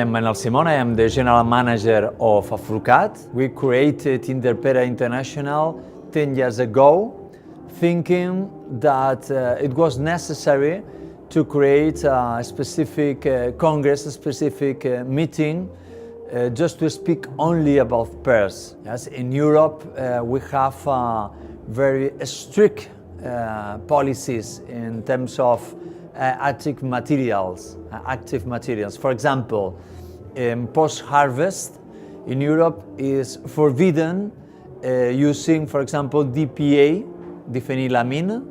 am Manel Simon, I am the General Manager of Afrucat. We created Interpera International 10 years ago, thinking that it was necessary to create a specific congress, a specific meeting, just to speak only about pears. Yes, in Europe we have very strict policies in terms of active materials. For example, post-harvest in Europe is forbidden using, for example, DPA, diphenylamine,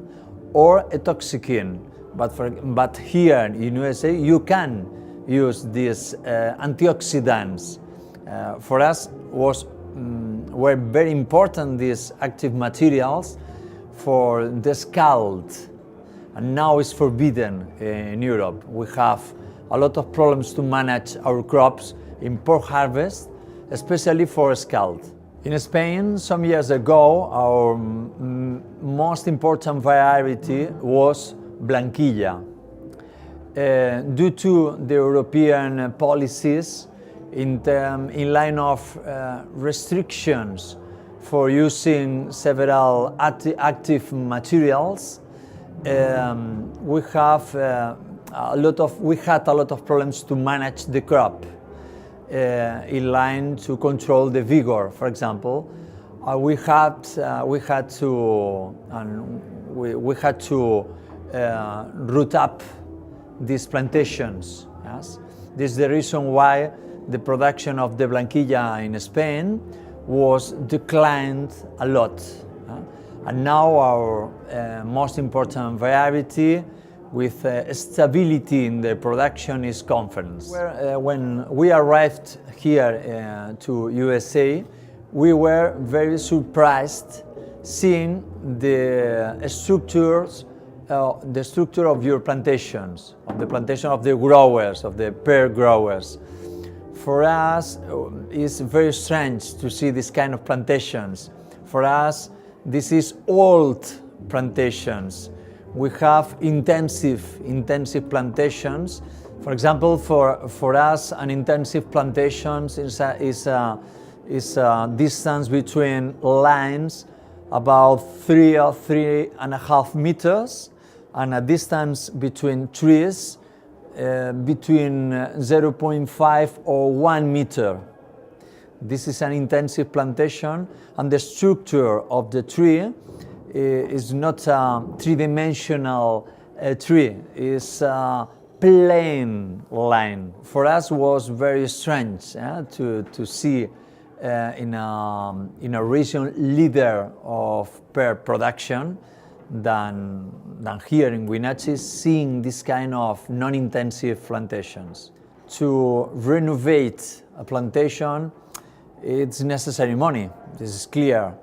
or etoxicin. But here in U.S.A. you can use these antioxidants. For us were very important these active materials for the scald, and now it's forbidden in Europe. We have a lot of problems to manage our crops in post-harvest, especially for scald. In Spain, some years ago, our most important variety was Blanquilla. Due to the European policies in line of restrictions for using several active materials, we had a lot of problems to manage the crop in line to control the vigor. For example, we had to root up these plantations. Yes? This is the reason why the production of the Blanquilla in Spain was declined a lot. And now our most important variety with stability in the production is Conference. When we arrived here to U.S.A., we were very surprised seeing the structure of your plantations, of the plantation of the growers, of the pear growers. For us, it's very strange to see this kind of plantations. For us, this is old plantations. We have intensive plantations. For example, for us, an intensive plantation is a distance between lines about 3 or 3.5 meters, and a distance between trees between 0.5 or 1 meter. This is an intensive plantation, and the structure of the tree is not a three-dimensional tree, it's a plain line. For us it was very strange to see in a region leader of pear production than here in Wenatchee, seeing this kind of non-intensive plantations. To renovate a plantation, it's necessary money, this is clear.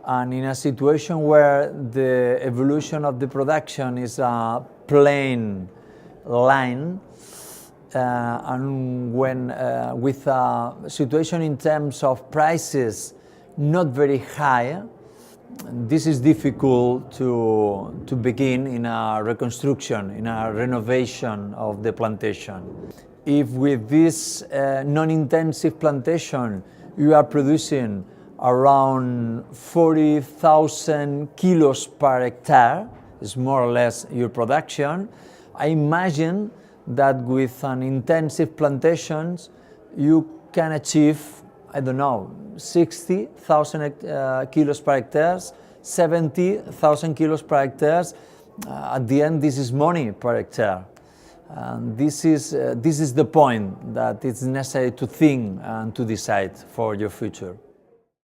And in a situation where the evolution of the production is a plain line, and when with a situation in terms of prices not very high, this is difficult to begin in a reconstruction, in a renovation of the plantation. If with this non-intensive plantation you are producing around 40,000 kilos per hectare, is more or less your production, I imagine that with an intensive plantations you can achieve, I don't know, 60,000 kilos per hectare, 70,000 kilos per hectare. At the end, this is money per hectare. And this is the point that it's necessary to think and to decide for your future.